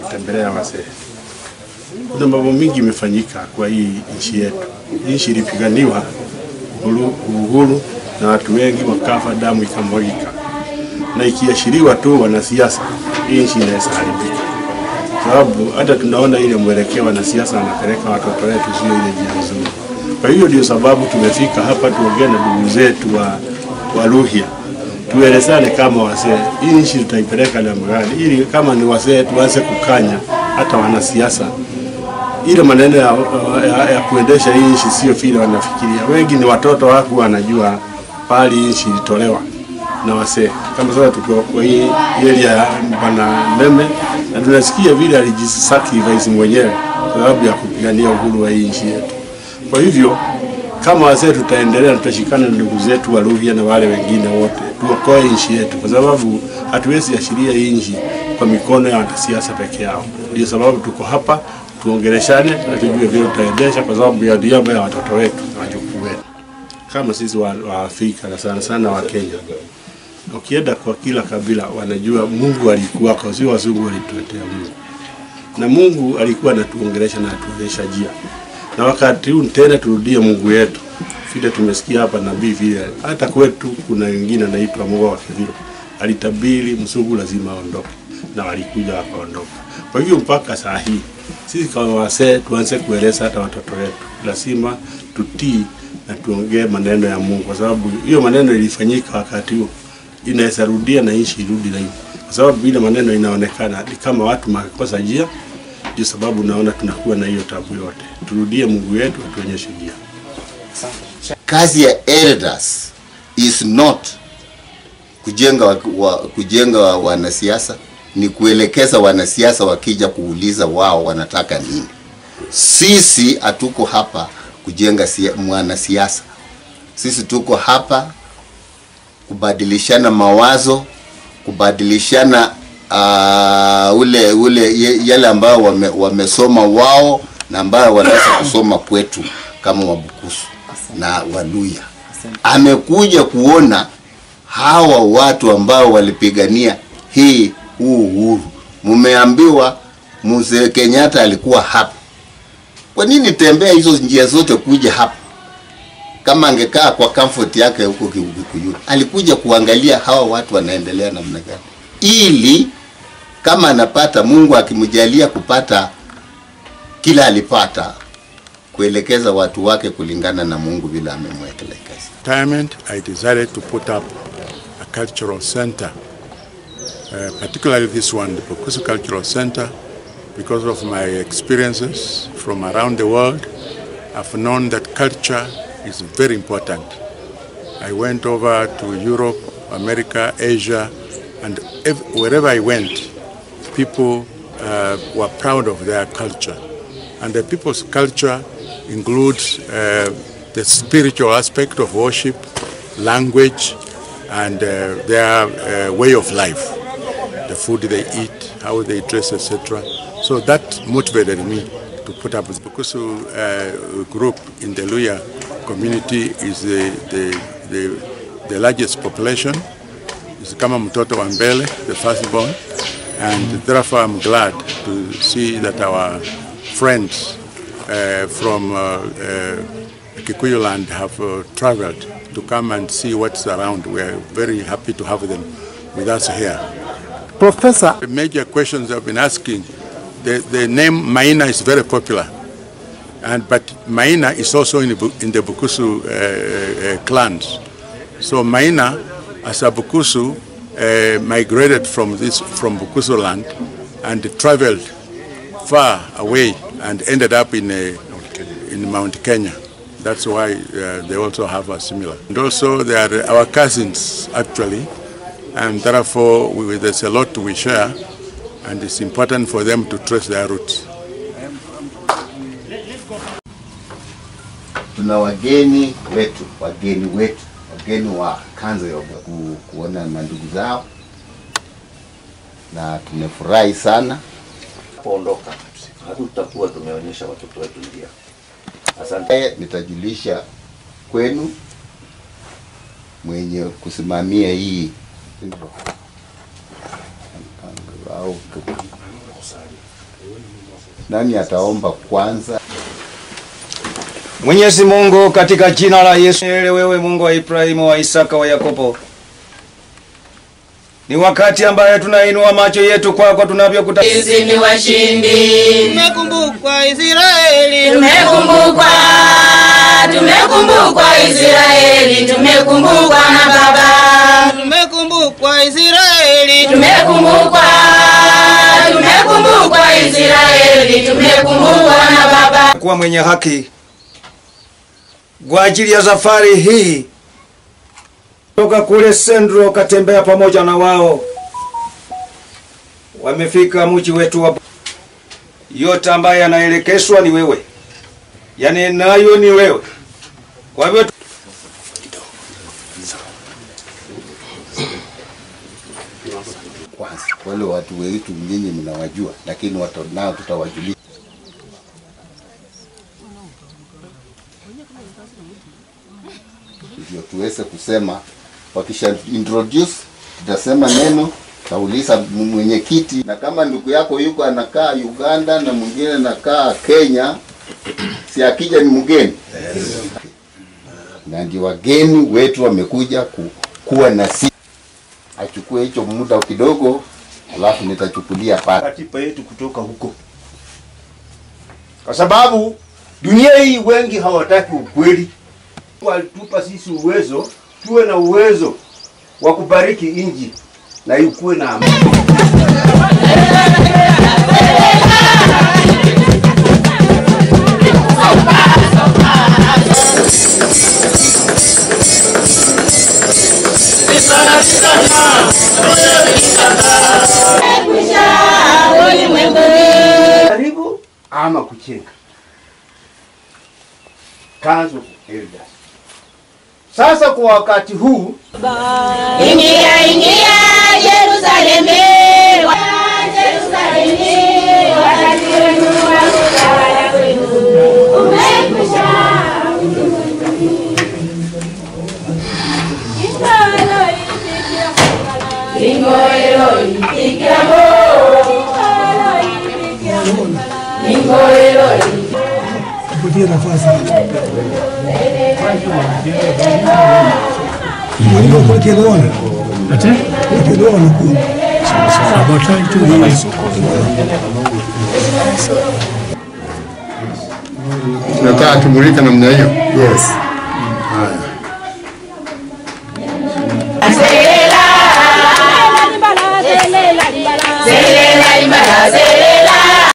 kutembelea wazee. Kuna mambo mingi imefanyika kwa hii nchi yetu. Nchi ilipiganiwa uhuru na watu wengi wakafa, damu ikamwagika. Na ikiashiriwa tu wanasiasa, hii nchi inaweza haribika. Sababu hata tunaona ile mwelekeo wanasiasa wanapeleka watoto wetu sio ile njia nzuri. Kwa hiyo ndio sababu tumefika hapa tuongee na ndugu zetu wa Luhya. Tuelezane kama wazee, hii nchi tutaipeleka namna gani, ili kama ni wazee tuanze kukanya hata wanasiasa. Ile maneno ya kuendesha hii nchi sio vile wanafikiria. Wengi ni watoto wako wanajua pali nchi ilitolewa na wazee. Kama sasa tuko kwa hii area ya Bwana Meme na tunasikia vile alijisacrifice mwenyewe kwa sababu ya kupigania uhuru wa hii nchi yetu. Kwa hivyo kama wazee tutaendelea, tutashikana na ndugu zetu wa Luhya na wale wengine wote tuokoe nchi yetu, kwa sababu hatuwezi ashiria hii nchi kwa mikono ya wanasiasa peke yao. Ndio sababu tuko hapa tuongeleshane na tujue vile tutaendesha, kwa sababu ya diaba ya watoto wetu na wajukuu wetu. Kama sisi wa Afrika na sana sana wa Kenya, ukienda kwa kila kabila wanajua Mungu alikuwa kwa sio wazungu walituletea Mungu. Na Mungu alikuwa anatuongelesha na atuonyesha njia. Na wakati huu tena turudie Mungu wetu. Vile tumesikia hapa nabii vile hata kwetu kuna wengine anaitwa Mungu wa Kiviro. Alitabiri mzungu lazima aondoke na walikuja wakaondoka. Kwa hivyo mpaka saa hii sisi kama wazee tuanze kueleza hata watoto wetu lazima tutii na tuongee maneno ya Mungu, kwa sababu hiyo maneno ilifanyika wakati huo inaweza rudia na nchi irudi na hiyo. Kwa sababu ile maneno inaonekana ni kama watu makosa njia, ndio sababu naona tunakuwa na hiyo tabu yote. Turudie Mungu wetu atuonyeshe njia. Kazi ya elders is not kujenga wanasiasa, ni kuelekeza wanasiasa wakija kuuliza wao wanataka nini. Sisi hatuko hapa kujenga mwanasiasa. Sisi tuko hapa kubadilishana mawazo, kubadilishana yale ambao wamesoma wao na ambao wanaweza kusoma kwetu kama Wabukusu na Waluhya. Amekuja kuona hawa watu ambao walipigania huu uhuru. Mumeambiwa Mzee Kenyatta alikuwa hapa. Kwa nini tembea hizo njia zote kuja hapa? Kama angekaa kwa comfort yake huko Kikuyu, alikuja kuangalia hawa watu wanaendelea namna gani, ili kama anapata, Mungu akimjalia kupata kila alipata, kuelekeza watu wake kulingana na Mungu bila amemwekelea kazi. Retirement, I decided to put up a cultural center, particularly this one, the Bukusu Cultural Center, because of my experiences from around the world. I've known that culture is very important. I went over to Europe, America, Asia, and wherever I went, people were proud of their culture. And the people's culture includes the spiritual aspect of worship, language, and their way of life, the food they eat, how they dress, etc. So that motivated me to put up the Bukusu group in the Luhya community. Is the largest population. It's kama mtoto wa mbele, the firstborn, and therefore I'm glad to see that our friends from Kikuyu land have traveled to come and see what's around. We are very happy to have them with us here. Professor, the major questions I've been asking, the name Maina is very popular, but Maina is also in the Bukusu clans. So Maina, as a Bukusu, migrated from Bukusu land and traveled far away and ended up in Mount Kenya. That's why they also have a similar. And also they are our cousins actually, and therefore there's a lot we share, and it's important for them to trace their roots. Tuna wageni wa kanzo ya kuona mandugu zao, na tumefurahi sana kuondoka. Hatutakuwa tumeonyesha watoto wetu njia. Asante. Nitajulisha kwenu mwenye kusimamia hii Nani ataomba kwanza? Mwenyezi Mungu, katika jina la Yesu, wewe Mungu wa Ibrahimu, wa Isaka, wa Yakobo, ni wakati ambaye tunainua macho yetu kwako tunavyokuta. Sisi ni washindi. Tumekumbukwa Israeli, Tumekumbukwa Israeli, tumekumbukwa na Baba. tumekumbukwa Israeli, Tumekumbukwa Israeli, tumekumbukwa na Baba. Kuwa mwenye haki kwa ajili ya safari hii. Toka kule Sendro katembea pamoja na wao. Wamefika mji wetu wa yote ambaye anaelekezwa ni wewe. Yaani nayo ni wewe. Kwa hivyo Kwanza wale watu wetu nyinyi mnawajua, lakini watu nao tutawajulisha. Ndio tuweze kusema, wakisha introduce tutasema neno, tauliza mwenyekiti, na kama ndugu yako yuko anakaa Uganda na mwingine anakaa Kenya, si akija ni mgeni. Na ndio wageni wetu wamekuja kuwa na sisi. Achukue hicho muda kidogo, alafu nitachukulia pale katiba yetu kutoka huko, kwa sababu dunia hii wengi hawataki ukweli. Walitupa sisi uwezo, tuwe na uwezo wa kubariki inji na ikuwe na amani. Karibu ama kuchenga kanzo elders. Sasa kwa wakati huu, Ingia Yerusalemu, wakati wenu wa kutawala wenu umekwisha. Tunataka tumulike namna hiyo. yes.